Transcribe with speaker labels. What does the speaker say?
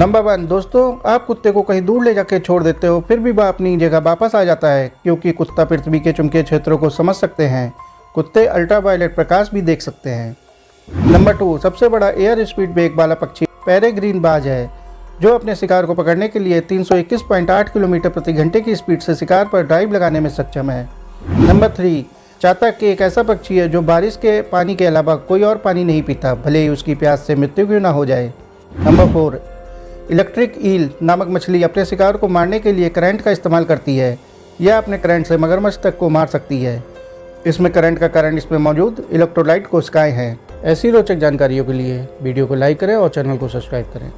Speaker 1: Number 1, दोस्तों आप कुत्ते को कहीं दूर ले जाकर छोड़ देते हो, फिर भी वह अपनी जगह वापस आ जाता है क्योंकि कुत्ता पृथ्वी के चुंबकीय क्षेत्रों को समझ सकते हैं। कुत्ते अल्ट्रावायलेट प्रकाश भी देख सकते हैं। नंबर 2, सबसे बड़ा एयर स्पीड वेग वाला पक्षी पेरेग्रीन बाज है, जो अपने शिकार को पकड़ने के लिए 321.8 किलोमीटर प्रति घंटे की स्पीड से शिकार पर ड्राइव लगाने में सक्षम है। नंबर 3, चातक एक ऐसा पक्षी है जो बारिश के पानी के अलावा कोई और पानी नहीं पीता, भले ही उसकी प्यास से मृत्यु क्यों ना हो जाए। नंबर 4, इलेक्ट्रिक ईल नामक मछली अपने शिकार को मारने के लिए करंट का इस्तेमाल करती है। यह अपने करंट से मगरमच्छ तक को मार सकती है। इसमें करंट का कारण इसमें मौजूद इलेक्ट्रोलाइट कोशिकाएं हैं। ऐसी रोचक जानकारियों के लिए वीडियो को लाइक करें और चैनल को सब्सक्राइब करें।